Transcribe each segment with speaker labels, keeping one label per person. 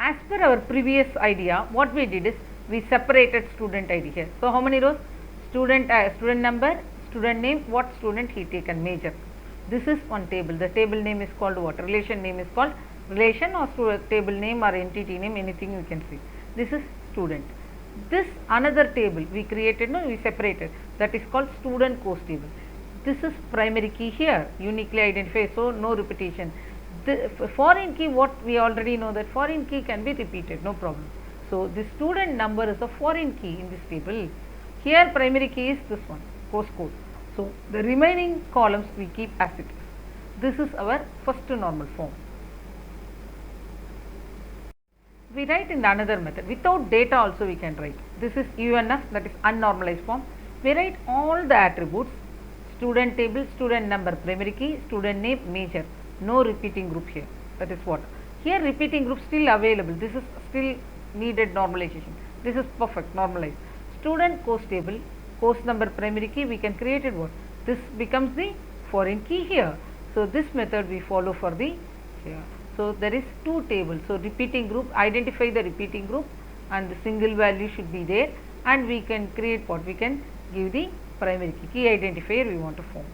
Speaker 1: As per our previous idea, what we did is we separated student ID here. So how many rows? Student number, student name, what student he taken, major. This is one table. The table name is called what? Relation name is called relation, or table name or entity name, anything you can see. This is student. This another table we created, no, we separated, that is called student course table. This is primary key here, uniquely identified, so no repetition. The foreign key, what we already know, that foreign key can be repeated, no problem. So the student number is a foreign key in this table. Here primary key is this one, course code. So the remaining columns we keep as it is. This is our first normal form. We write in another method. Without data also we can write. This is UNF, that is unnormalized form. We write all the attributes, student table, student number, primary key, student name, major. No repeating group here. That is what. Here repeating group still available. This is still needed normalization. This is perfect, normalized. Student course table, course number, primary key, we can create it what? This becomes the foreign key here. So this method we follow for the here. So there is two tables. So repeating group, identify the repeating group, and the single value should be there, and we can create what? We can give the primary key identifier we want to form.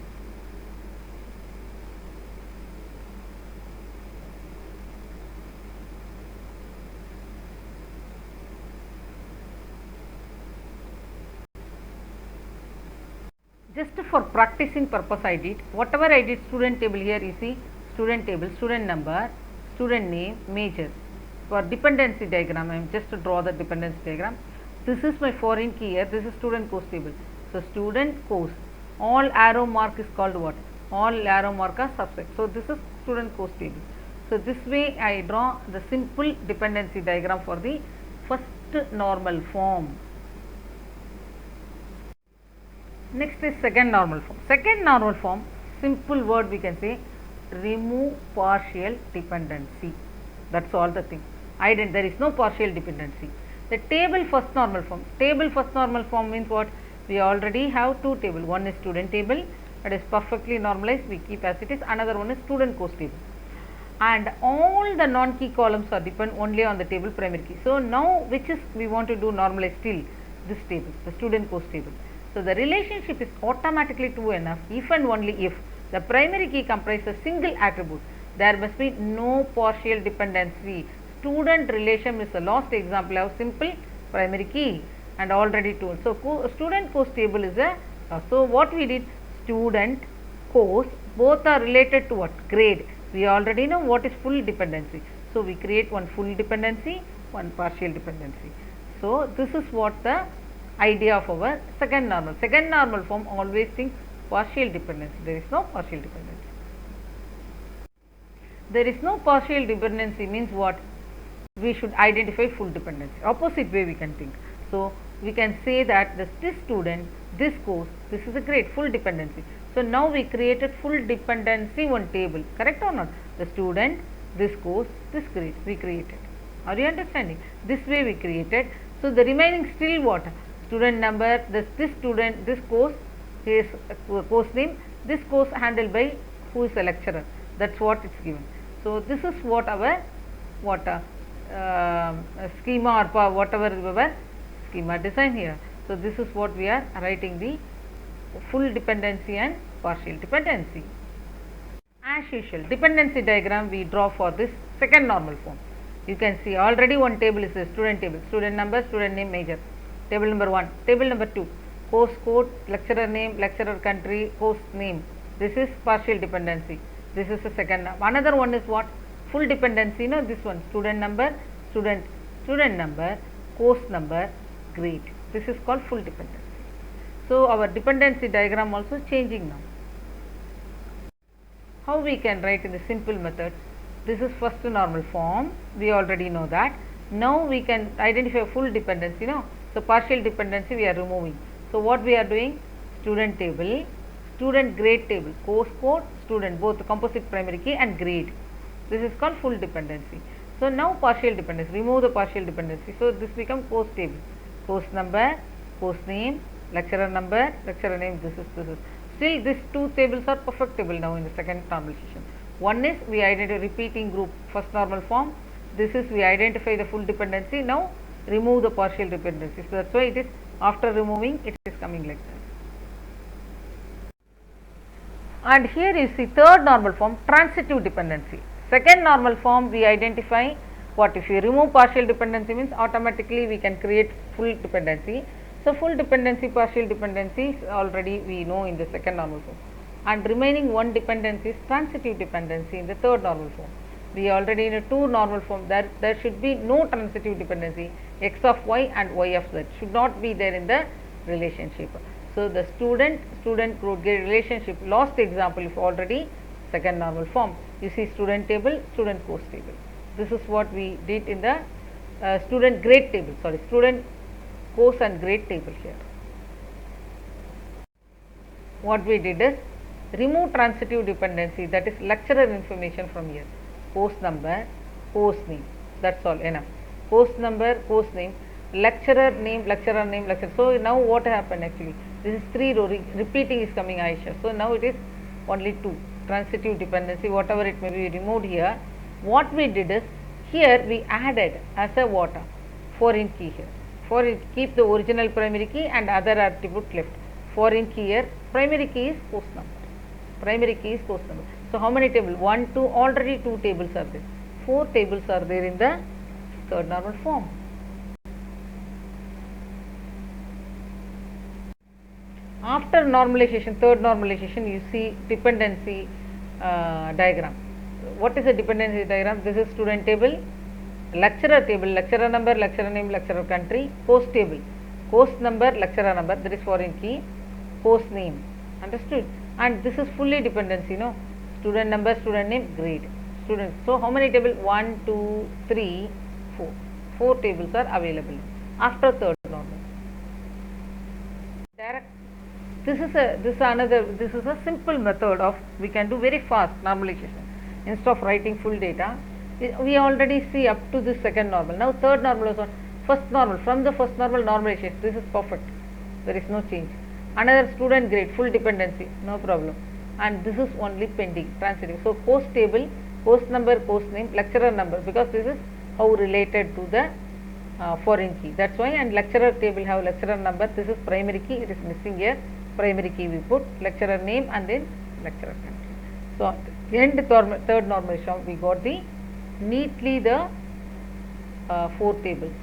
Speaker 1: Just for practicing purpose I did, whatever I did, student table here you see, student table, student number, student name, major. For dependency diagram, I am just to draw the dependency diagram. This is my foreign key here, this is student course table. So student course, all arrow mark is called what? All arrow mark are subject. So this is student course table. So this way I draw the simple dependency diagram for the first normal form. Next is second normal form. Second normal form, simple word we can say, remove partial dependency. That's all the thing. There is no partial dependency. The table first normal form. Table first normal form means what? We already have two tables. One is student table, that is perfectly normalized, we keep as it is. Another one is student course table. And all the non-key columns are depend only on the table primary key. So now which is we want to do normalize still this table, the student course table. So the relationship is automatically true enough if and only if the primary key comprises a single attribute. There must be no partial dependency. Student relation is the last example of simple primary key and already told. So student course table is a, so what we did, student, course, both are related to what? Grade. We already know what is full dependency. So we create one full dependency, one partial dependency. So this is what the idea of our second normal. Second normal form always think partial dependency. There is no partial dependency. There is no partial dependency means what? We should identify full dependency. Opposite way we can think. So we can say that this student, this course, this is a grade, full dependency. So now we created full dependency one table. Correct or not? The student, this course, this grade we created. Are you understanding? This way we created. So the remaining still what? Student number, this student, this course, his course name, this course handled by who is a lecturer. That's what it's given. So this is what our schema or whatever our schema design here. So this is what we are writing, the full dependency and partial dependency. As usual, dependency diagram we draw for this second normal form. You can see already one table is a student table, student number, student name, major. Table number 1, table number 2, course code, lecturer name, lecturer country, course name. This is partial dependency. This is the second. Another one is what? Full dependency. No, this one, student number, student number, course number, grade. This is called full dependency. So our dependency diagram also changing now. How we can write in the simple method? This is first normal form. We already know that. Now we can identify full dependency. No. So partial dependency we are removing. So what we are doing? Student table, student grade table, course code, student, both composite primary key and grade. This is called full dependency. So now partial dependency, remove the partial dependency. So this becomes course table, course number, course name, lecturer number, lecturer name. This is. Still these two tables are perfect table now in the second normalization. One is we identify repeating group, first normal form. This is we identify the full dependency. Now remove the partial dependency. So that's why it is after removing it is coming like that. And here is the third normal form, transitive dependency. Second normal form we identify what if you remove partial dependency means automatically we can create full dependency. So full dependency, partial dependencies already we know in the second normal form, and remaining one dependency is transitive dependency in the third normal form. We already in a two normal form that there should be no transitive dependency, x of y and y of z should not be there in the relationship. So the student group relationship lost the example if already second normal form. You see student table, student course table. This is what we did in the student grade table, sorry, student course and grade table here. What we did is remove transitive dependency, that is lecturer information from here. Course number, course name, that's all enough. Course number, course name, lecturer name, lecturer name, lecturer. So now what happened actually? This is 3 row, repeating is coming Aisha. So now it is only 2. Transitive dependency, whatever it may be removed here. What we did is here we added as a what? Foreign key here. Foreign, keep the original primary key and other attribute left. Foreign key here, primary key is course number. Primary key is course number. So how many tables? 1, 2, already 2 tables are there. 4 tables are there in the third normal form. After normalization, third normalization, you see dependency diagram. What is a dependency diagram? This is student table, lecturer number, lecturer name, lecturer country, course table, course number, lecturer number, that is foreign key, course name, understood? And this is fully dependency, no? Student number, student name, grade, student. So how many tables? 1, 2, 3, 4. 4 tables are available after third normal. Direct. This is a simple method of we can do very fast normalization. Instead of writing full data, we already see up to this second normal. Now third normal is what? First normal. From the first normal normalization, this is perfect. There is no change. Another student grade, full dependency, no problem. And this is only pending, transitive. So course table, course number, course name, lecturer number, because this is how related to the foreign key. That's why. And lecturer table have lecturer number. This is primary key. It is missing here. Primary key we put, lecturer name and then lecturer country. So end third normalization we got the neatly the 4 tables.